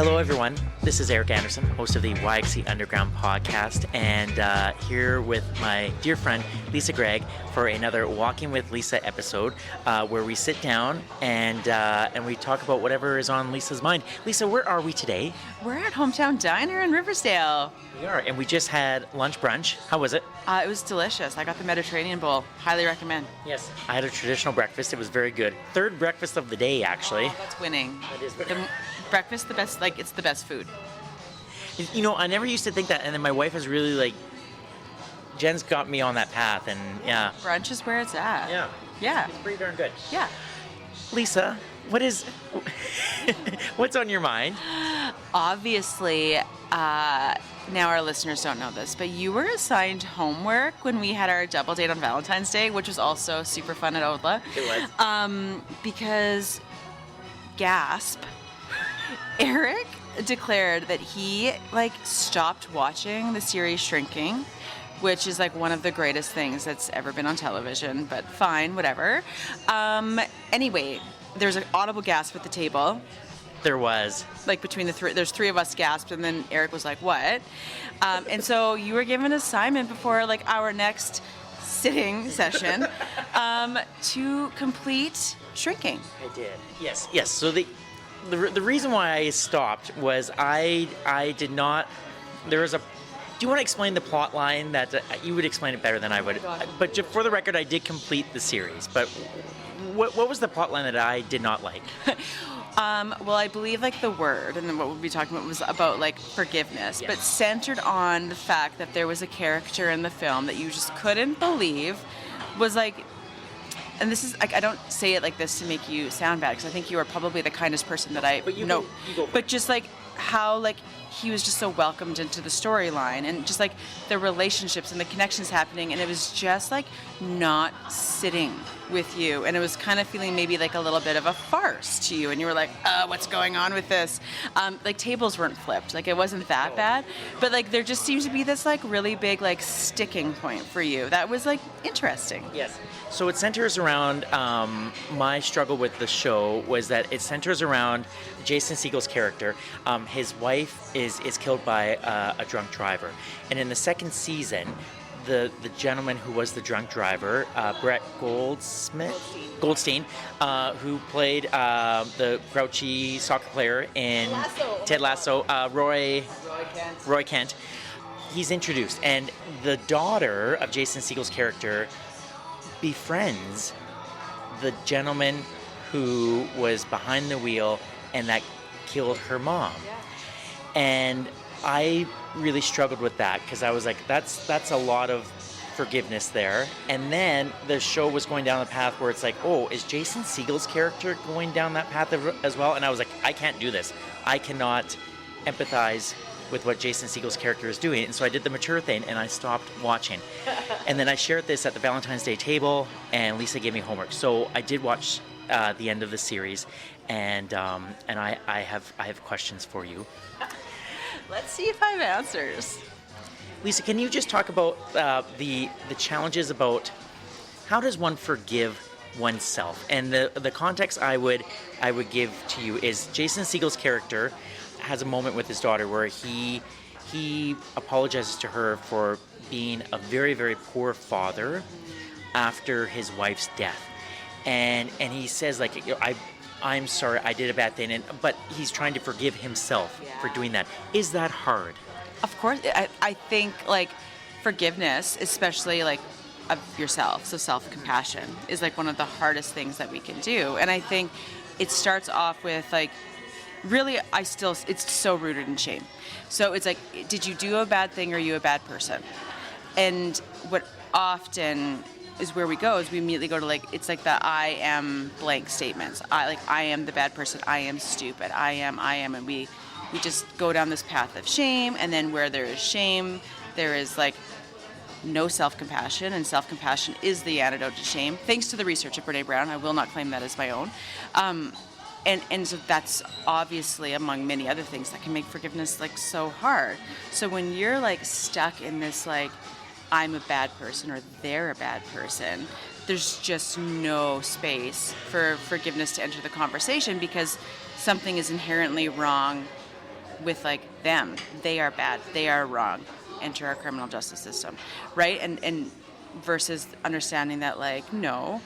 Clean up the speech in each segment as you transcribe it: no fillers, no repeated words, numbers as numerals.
Hello, everyone. This is Eric Anderson, host of the YXE Underground podcast, and here with my dear friend Lisa Greig for another Walking with Lisa episode, where we sit down and we talk about whatever is on Lisa's mind. Lisa, where are we today? We're at Hometown Diner in Riversdale. We are, and we just had lunch brunch. How was it? It was delicious. I got the Mediterranean bowl. Highly recommend. Yes, I had a traditional breakfast. It was very good. Third breakfast of the day, actually. Oh, that's winning. That is The breakfast, the best. Like, it's the best food. You know, I never used to think that, and then my wife has really, Jen's got me on that path, and yeah. Brunch is where it's at. Yeah. It's pretty darn good. Yeah. Lisa, what's on your mind? Obviously, now our listeners don't know this, but you were assigned homework when we had our double date on Valentine's Day, which was also super fun at Odla. It was. Because, gasp, Eric declared that he, stopped watching the series Shrinking, which is, one of the greatest things that's ever been on television, but fine, whatever. Anyway, there's an audible gasp at the table. There was. Between the three, there's three of us gasped, and then Eric was like, what? And so you were given an assignment before, our next sitting session to complete Shrinking. I did. Yes. So the reason why I stopped was I did not, there was a, do you want to explain the plot line? That you would explain it better than I would. But for the record, I did complete the series. But what was the plot line that I did not like? Well, I believe the word, and then what we'll be talking about was about forgiveness, yes. But centered on the fact that there was a character in the film that you just couldn't believe was and this is I don't say it like this to make you sound bad, because I think you are probably the kindest person that I know. But just how he was just so welcomed into the storyline, and just the relationships and the connections happening, and it was just not sitting with you, and it was kind of feeling maybe a little bit of a farce to you, and you were what's going on with this? Tables weren't flipped, it wasn't that bad, but there just seems to be this really big sticking point for you that was interesting. Yes. So it centers around my struggle with the show was that it centers around Jason Segel's character. His wife is killed by a drunk driver, and in the second season, the gentleman who was the drunk driver, Brett Goldstein, who played the grouchy soccer player in Ted Lasso, Roy Kent. He's introduced, and the daughter of Jason Segel's character befriends the gentleman who was behind the wheel and that killed her mom. And I really struggled with that, because I was that's a lot of forgiveness there. And then the show was going down the path where it's is Jason Segel's character going down that path as well? And I was I can't do this. I cannot empathize with what Jason Segel's character is doing. And so I did the mature thing, and I stopped watching. And then I shared this at the Valentine's Day table, and Lisa gave me homework. So I did watch the end of the series, and I have questions for you. Let's see if I have answers. Lisa, can you just talk about the challenges about how does one forgive oneself? And the context I would give to you is Jason Segel's character has a moment with his daughter where he apologizes to her for being a very, very poor father after his wife's death, and he says I'm sorry, I did a bad thing, but he's trying to forgive himself for doing that. Is that hard? Of course. I think forgiveness, especially of yourself, so self-compassion, is one of the hardest things that we can do. And I think it starts off with really, it's so rooted in shame. So it's did you do a bad thing, or are you a bad person? And what often is where we go is we immediately go to it's the I am blank statements. I am the bad person, I am stupid, I am, and we just go down this path of shame, and then where there is shame, there is no self-compassion, and self-compassion is the antidote to shame, thanks to the research of Brené Brown. I will not claim that as my own. And so that's obviously among many other things that can make forgiveness so hard. So when you're stuck in this I'm a bad person or they're a bad person, there's just no space for forgiveness to enter the conversation, because something is inherently wrong with like them. They are bad. They are wrong. Enter our criminal justice system, right? And versus understanding that like, no,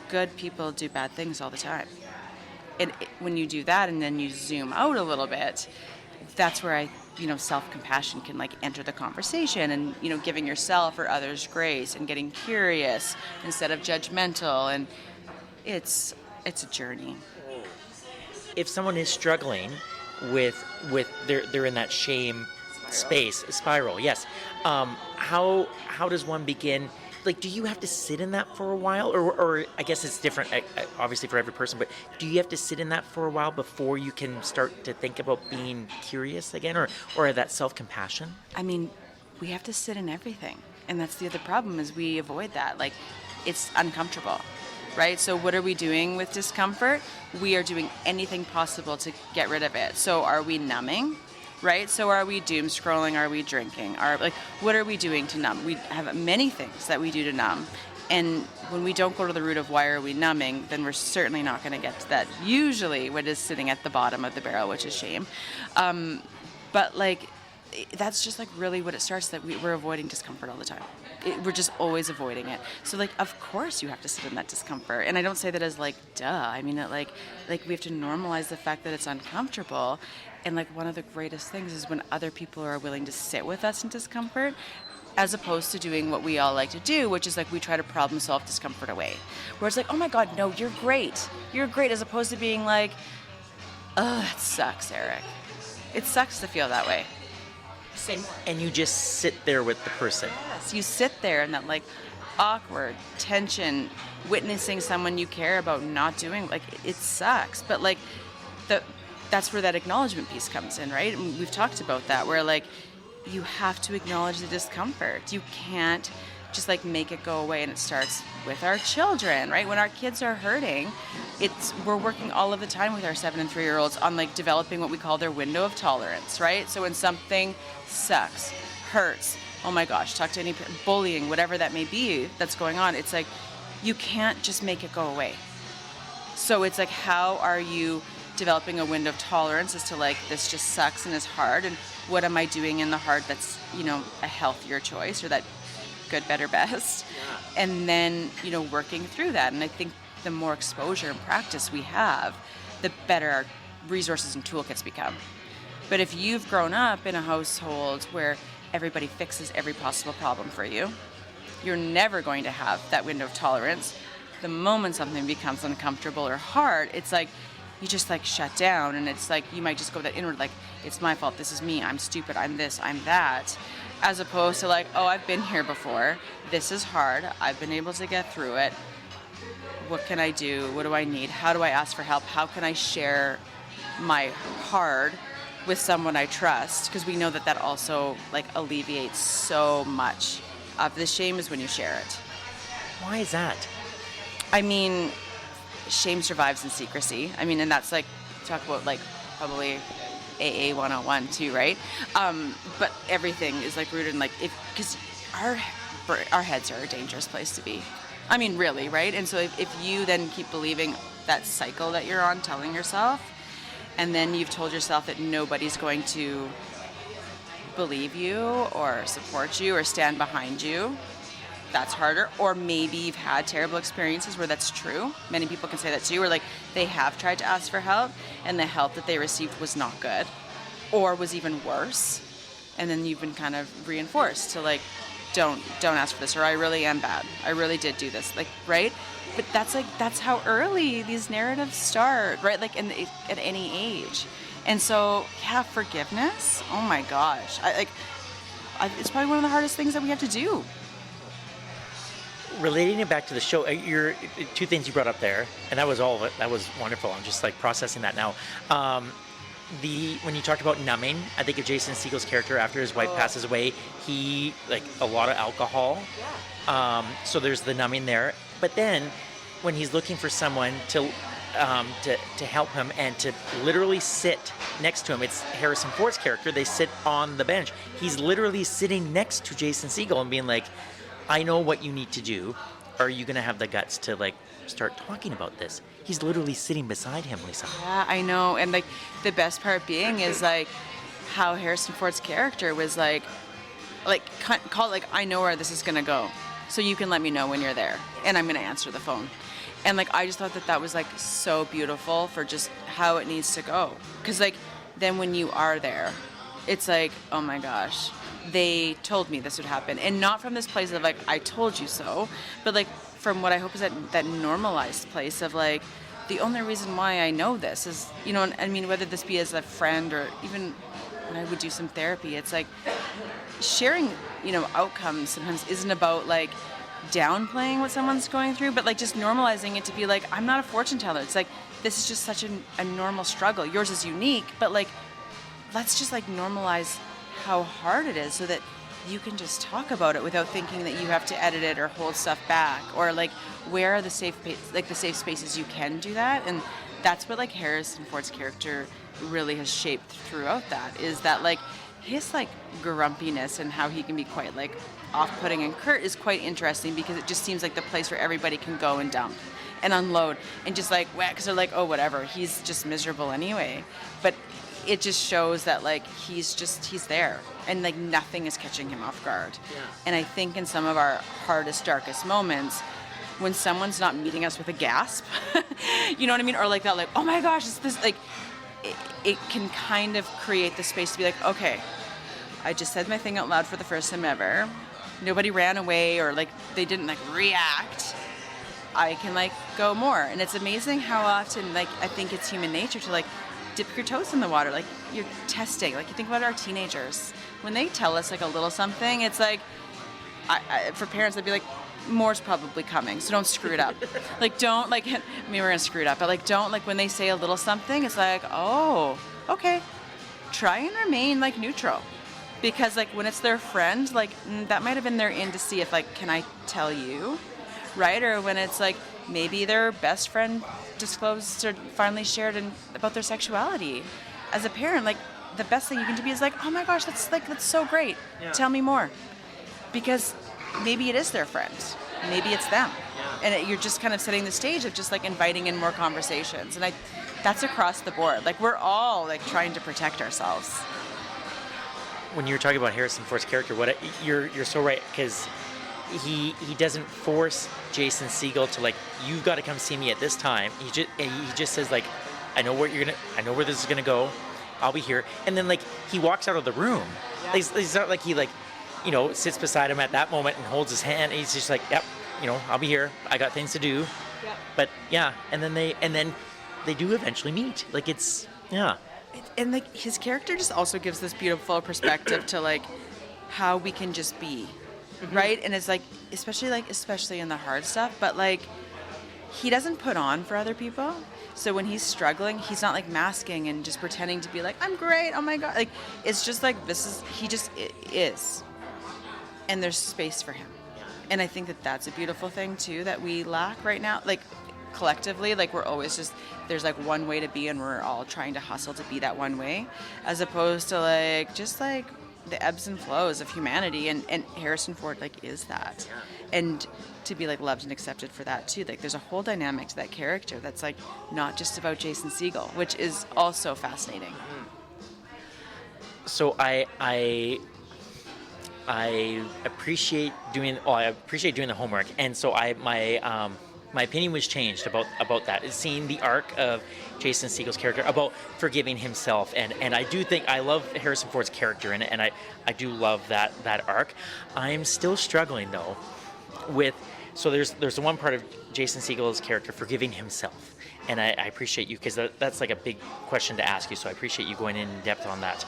good people do bad things all the time. And when you do that and then you zoom out a little bit, that's where self-compassion can like enter the conversation, and giving yourself or others grace and getting curious instead of judgmental, and it's a journey. If someone is struggling with they're in that shame spiral, yes. How does one begin? Like, do you have to sit in that for a while, or I guess it's different, obviously for every person. But do you have to sit in that for a while before you can start to think about being curious again, or that self-compassion? I mean, we have to sit in everything, and that's the other problem is we avoid that. Like, it's uncomfortable, right? So what are we doing with discomfort? We are doing anything possible to get rid of it. So are we numbing? Right? So are we doom scrolling? Are we drinking? What are we doing to numb? We have many things that we do to numb. And when we don't go to the root of why are we numbing, then we're certainly not going to get to that. Usually what is sitting at the bottom of the barrel, which is shame. But like, that's just like really what it starts, that we're avoiding discomfort all the time. We're just always avoiding it. So like, of course you have to sit in that discomfort. And I don't say that as like, duh. I mean it like we have to normalize the fact that it's uncomfortable. And like, one of the greatest things is when other people are willing to sit with us in discomfort, as opposed to doing what we all like to do, which is like we try to problem solve discomfort away. Where it's like, oh my God, no, you're great. You're great, as opposed to being like, oh, that sucks, Eric. It sucks to feel that way. And you just sit there with the person. Yes, you sit there in that like awkward tension, witnessing someone you care about not doing, like, it sucks. But like, that's where that acknowledgement piece comes in, right? And we've talked about that, where like, you have to acknowledge the discomfort. You can't just like make it go away. And it starts with our children, right? When our kids are hurting, we're working all of the time with our 7 and 3-year-olds on like developing what we call their window of tolerance, right? So when something sucks, hurts, oh my gosh, talk to any bullying, whatever that may be that's going on, it's like, you can't just make it go away. So it's like, how are you developing a window of tolerance as to like, this just sucks and is hard, and what am I doing in the hard that's a healthier choice, or that good, better, best? And then working through that. And I think the more exposure and practice we have, the better our resources and toolkits become. But if you've grown up in a household where everybody fixes every possible problem for you, you're never going to have that window of tolerance. The moment something becomes uncomfortable or hard, it's like you just like shut down, and it's like you might just go that inward, like, it's my fault, this is me, I'm stupid, I'm this, I'm that, as opposed to like, oh, I've been here before, this is hard, I've been able to get through it, what can I do, what do I need, how do I ask for help, how can I share my hard with someone I trust? Because we know that also like alleviates so much of the shame, is when you share it. Why is that? I mean, shame survives in secrecy. I mean, and that's like, talk about like probably AA 101 too, right? But everything is like rooted in like, because our heads are a dangerous place to be. I mean, really, right? And so if you then keep believing that cycle that you're on, telling yourself, and then you've told yourself that nobody's going to believe you or support you or stand behind you, that's harder. Or maybe you've had terrible experiences where that's true. Many people can say that too, where like they have tried to ask for help and the help that they received was not good or was even worse. And then you've been kind of reinforced to like, don't ask for this, or I really am bad. I really did do this, like, right? But that's how early these narratives start, right? Like at any age. And so, yeah, forgiveness. Oh my gosh, it's probably one of the hardest things that we have to do. Relating it back to the show, your two things you brought up there, and that was all of it. That was wonderful. I'm just like processing that now. When you talked about numbing, I think of Jason Segel's character after his wife passes away. He like a lot of alcohol. Yeah. So there's the numbing there. But then when he's looking for someone to help him and to literally sit next to him, it's Harrison Ford's character. They sit on the bench. He's literally sitting next to Jason Segel and being like, I know what you need to do. Are you going to have the guts to like start talking about this? He's literally sitting beside him, Lisa. Yeah, I know. And like the best part being is like how Harrison Ford's character was like call it like, I know where this is gonna go, so you can let me know when you're there, and I'm gonna answer the phone. And like I just thought that was like so beautiful for just how it needs to go, because like then when you are there, it's like, oh my gosh, they told me this would happen, and not from this place of like I told you so, but like from what I hope is that normalized place of like, the only reason why I know this is, you know, I mean, whether this be as a friend or even when I would do some therapy, it's like sharing, you know, outcomes sometimes isn't about like downplaying what someone's going through, but like just normalizing it to be like, I'm not a fortune teller. It's like, this is just such a normal struggle. Yours is unique, but like, let's just like normalize how hard it is so that you can just talk about it without thinking that you have to edit it or hold stuff back, or like where are the safe spaces you can do that. And that's what like Harrison Ford's character really has shaped throughout that, is that like his like grumpiness and how he can be quite like off-putting and curt is quite interesting, because it just seems like the place where everybody can go and dump and unload and just like whack, because they're like, oh whatever, he's just miserable anyway. But it just shows that like he's there, and like nothing is catching him off guard. Yeah. And I think in some of our hardest, darkest moments, when someone's not meeting us with a gasp, you know what I mean, or like that, like, oh my gosh, it's this, like it can kind of create the space to be like, okay, I just said my thing out loud for the first time ever. Nobody ran away or like they didn't like react. I can like go more. And it's amazing how often, like, I think it's human nature to like dip your toes in the water. Like you're testing. Like you think about our teenagers. When they tell us like a little something, it's like, for parents, they'd be like, more's probably coming, so don't screw it up. Like don't like, I mean, we're gonna screw it up, but like don't, like when they say a little something, it's like, oh, okay, try and remain like neutral. Because like when it's their friend, like that might have been their in to see if like, can I tell you? Right? Or when it's like maybe their best friend disclosed or finally shared about their sexuality. As a parent, like the best thing you can do is like, oh my gosh, that's so great. Yeah. Tell me more. Because maybe it is their friend. Maybe it's them. Yeah. And you're just kind of setting the stage of just like inviting in more conversations. And that's across the board. Like we're all like trying to protect ourselves. When you're talking about Harrison Ford's character, you're so right, because he doesn't force Jason Segel to like, you've got to come see me at this time. He just says like, I know where this is gonna go. I'll be here. And then like he walks out of the room. Yeah. He's not like he like, you know, sits beside him at that moment and holds his hand. And he's just like, yep, you know, I'll be here. I got things to do. Yep. But yeah, and then they do eventually meet. Like it's, yeah. And like his character just also gives this beautiful perspective to like how we can just be, mm-hmm. right? And it's like especially in the hard stuff, but like he doesn't put on for other people. So when he's struggling, he's not like masking and just pretending to be like, I'm great, oh my god. Like it's just like he just is. And there's space for him. And I think that's a beautiful thing too that we lack right now. Like collectively, like we're always just, there's like one way to be and we're all trying to hustle to be that one way, as opposed to like just like the ebbs and flows of humanity. And Harrison Ford like is that. And to be like loved and accepted for that too. Like there's a whole dynamic to that character that's like not just about Jason Segel, which is also fascinating. So I appreciate doing the homework, and so my opinion was changed about that. Is seeing the arc of Jason Segel's character about forgiving himself, and I do think I love Harrison Ford's character, and I do love that arc. I'm still struggling though with, so there's the one part of Jason Segel's character forgiving himself, and I appreciate you, because that's like a big question to ask you, so I appreciate you going in depth on that.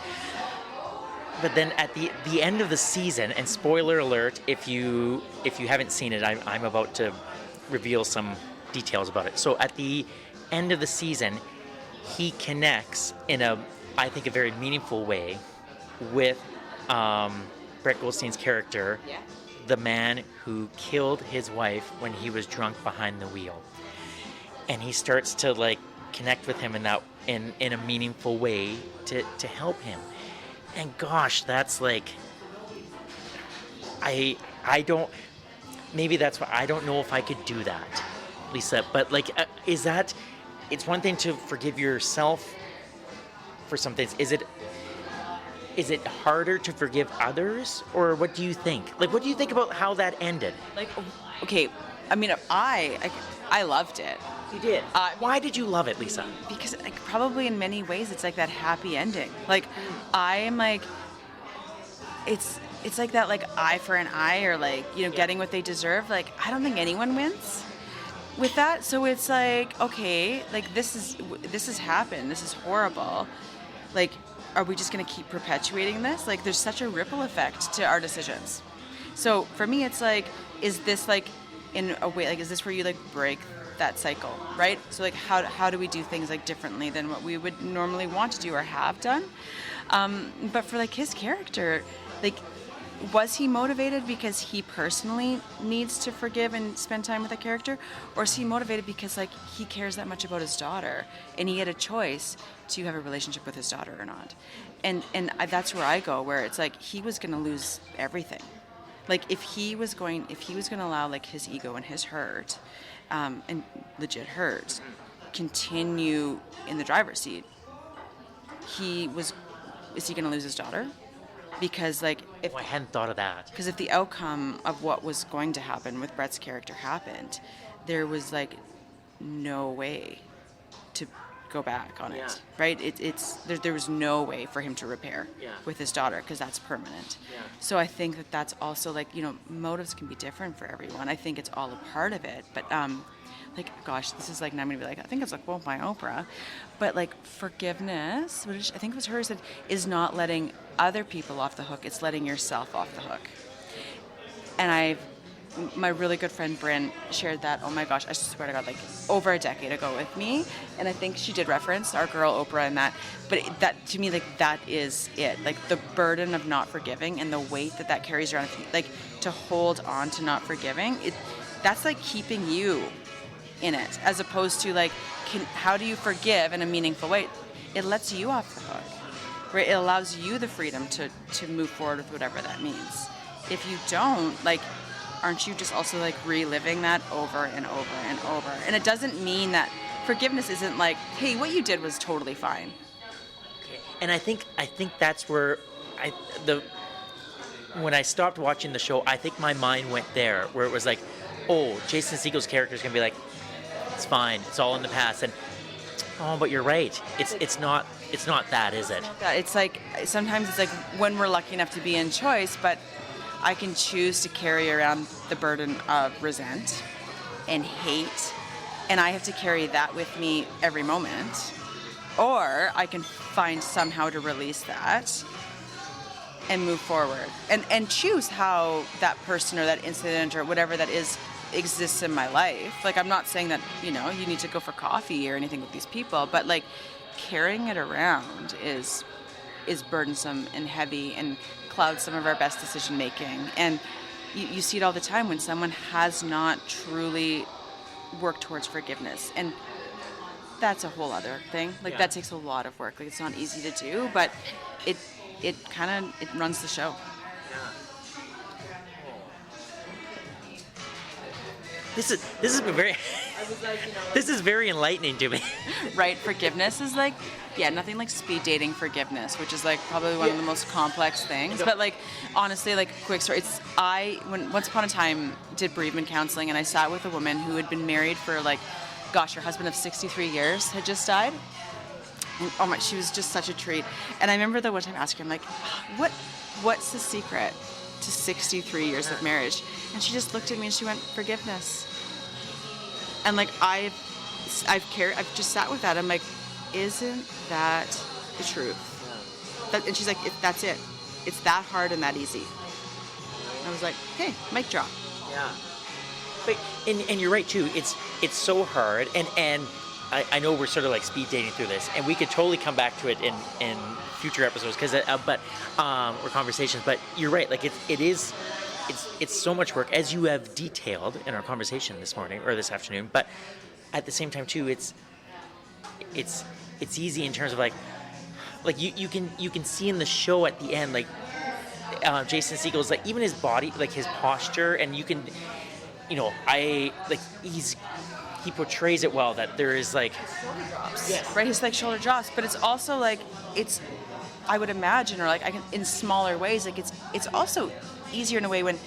But then at the end of the season, and spoiler alert, if you haven't seen it, I'm about to reveal some details about it. So at the end of the season, he connects in I think a very meaningful way with Brett Goldstein's character, yeah. The man who killed his wife when he was drunk behind the wheel, and he starts to like connect with him in a meaningful way to help him. And gosh, that's like, I don't, maybe that's why I don't know if I could do that, Lisa. But like, is that, it's one thing to forgive yourself for some things. Is it is it harder to forgive others, or what do you think? Like, what do you think about how that ended? Like, okay, I mean, I loved it. You did. Why did you love it, Lisa? Because like, probably in many ways it's like that happy ending. Like I'm like it's like that like eye for an eye, or like, you know, getting what they deserve. Like I don't think anyone wins with that. So it's like, okay, like this has happened. This is horrible. Like, are we just going to keep perpetuating this? Like there's such a ripple effect to our decisions. So for me it's like, is this like in a way, like is this where you like break that cycle, right? So like how do we do things like differently than what we would normally want to do or have done? But for like his character, like was he motivated because he personally needs to forgive and spend time with the character, or is he motivated because like he cares that much about his daughter and he had a choice to have a relationship with his daughter or not? And that's where I go, where it's like he was going to lose everything. Like if he was going to allow like his ego and his hurt, and legit hurt, continue in the driver's seat, is he going to lose his daughter? Because like I hadn't thought of that. Because if the outcome of what was going to happen with Brett's character happened, there was like no way to go back on it, right? There was no way for him to repair with his daughter, because that's permanent. So I think that's also like, you know, motives can be different for everyone. I think it's all a part of it, but like, gosh, this is like, now I'm gonna be like, I think it's like, well, my Oprah, but like forgiveness, which I think it was her, said, is not letting other people off the hook, it's letting yourself off the hook. And my really good friend Bryn shared that, oh my gosh, I swear to God, like over a decade ago with me. And I think she did reference our girl Oprah in that. But that, to me, like that is it. Like the burden of not forgiving and the weight that carries around, like to hold on to not forgiving, that's like keeping you in it, as opposed to like, how do you forgive in a meaningful way? It lets you off the hook, right? It allows you the freedom to move forward with whatever that means. If you don't, like, aren't you just also like reliving that over and over and over? And it doesn't mean that forgiveness isn't like, hey, what you did was totally fine. Okay. And I think that's where when I stopped watching the show, I think my mind went there, where it was like, oh, Jason Segel's character is gonna be like, it's fine, it's all in the past, and oh, but you're right, it's not that, is it? It's like sometimes it's like when we're lucky enough to be in choice, but I can choose to carry around the burden of resent and hate, and I have to carry that with me every moment. Or I can find somehow to release that and move forward and choose how that person or that incident or whatever that is exists in my life. Like, I'm not saying that, you know, you need to go for coffee or anything with these people, but like carrying it around is burdensome and heavy and clouds some of our best decision making. And you see it all the time when someone has not truly worked towards forgiveness, and that's a whole other thing. Like that takes a lot of work. Like it's not easy to do, but it runs the show. This has been very this is very enlightening to me. Right, forgiveness is like, nothing like speed dating forgiveness, which is like probably one of the most complex things. But like honestly, like quick story, once upon a time did bereavement counseling, and I sat with a woman who had been married for like, gosh, her husband of 63 years had just died. And, oh my, she was just such a treat. And I remember the one time I asked her, I'm like, what's the secret to 63 years of marriage? And she just looked at me and she went, forgiveness. And like I've just sat with that. I'm like, isn't that the truth? And she's like, that's it. It's that hard and that easy. And I was like, okay, mic drop. Yeah. But and you're right too. It's so hard, and I know we're sort of like speed dating through this, and we could totally come back to it in future episodes or conversations. But you're right. Like it's so much work, as you have detailed in our conversation this morning or this afternoon. But at the same time too, it's easy in terms of like you can see in the show at the end, like Jason Segel's like, even his body, like his posture, and you can, you know, he portrays it well, that there is like shoulder drops. Yes. Right, his like shoulder drops, but it's also like it's I would imagine, or like I can in smaller ways, like it's also easier in a way when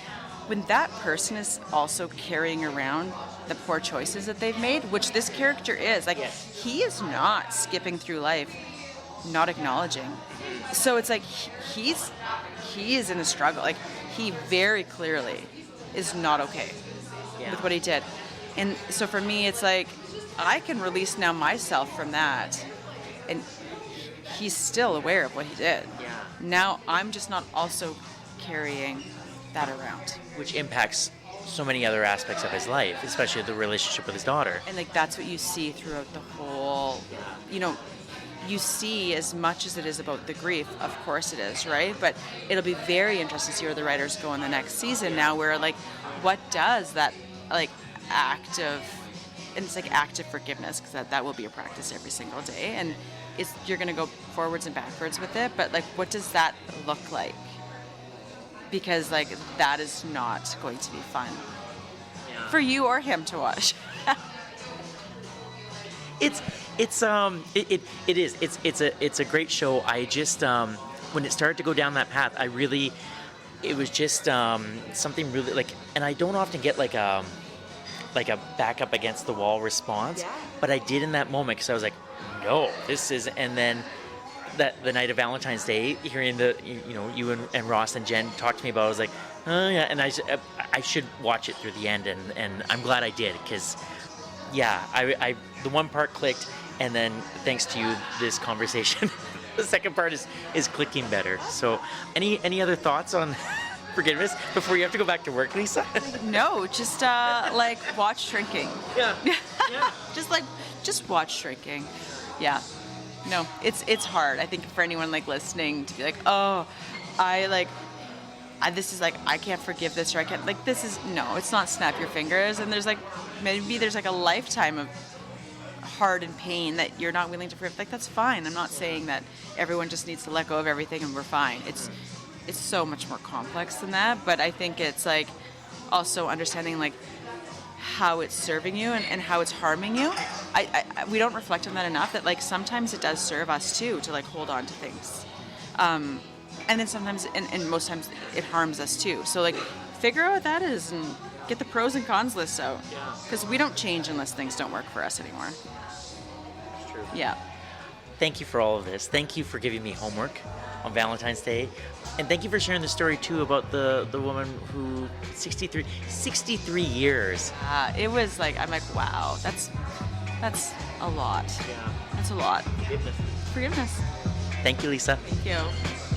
that person is also carrying around the poor choices that they've made, which this character is. Like, Yes. he is not skipping through life, not acknowledging. So it's like he is in a struggle. Like, he very clearly is not okay Yeah. with what he did. And so for me, it's like I can release now myself from that, and he's still aware of what he did. Yeah. Now I'm just not also carrying that around. Which impacts so many other aspects of his life, especially the relationship with his daughter. And like that's what you see throughout the whole, you know, you see as much as it is about the grief, of course it is, right? But it'll be very interesting to see where the writers go in the next season now, where like, what does that like act of, and it's like active forgiveness, because that will be a practice every single day, and you're going to go forwards and backwards with it, but like what does that look like? Because like that is not going to be fun for you or him to watch. It's a great show. I just when it started to go down that path, it was just something really like, and I don't often get like a back up against the wall response, but I did in that moment, because I was like, no, this is, and then the night of Valentine's Day, hearing you and Ross and Jen talk to me about it, I was like, oh yeah, and I should watch it through the end, and I'm glad I did, because yeah, I the one part clicked, and then thanks to you, this conversation, the second part is clicking better. So any other thoughts on forgiveness before you have to go back to work, Lisa? No, just like watch Shrinking. Yeah. just watch Shrinking. Yeah. No, it's hard. I think for anyone like listening to be like, oh, this is like, I can't forgive this, or I can't, like, this is, no, it's not snap your fingers. And there's like, maybe there's like a lifetime of hard and pain that you're not willing to forgive. Like, that's fine. I'm not saying that everyone just needs to let go of everything and we're fine. It's so much more complex than that. But I think it's like also understanding like how it's serving you and how it's harming you. We don't reflect on that enough, that like sometimes it does serve us too, to like hold on to things. And then sometimes, and most times, it harms us too. So like, figure out what that is and get the pros and cons lists out. Because we don't change unless things don't work for us anymore. That's true. Yeah. Thank you for all of this. Thank you for giving me homework on Valentine's Day. And thank you for sharing the story too about the woman who 63 years. It was like, I'm like, wow, that's a lot. Yeah. That's a lot. Forgiveness. Forgiveness. Thank you, Lisa. Thank you.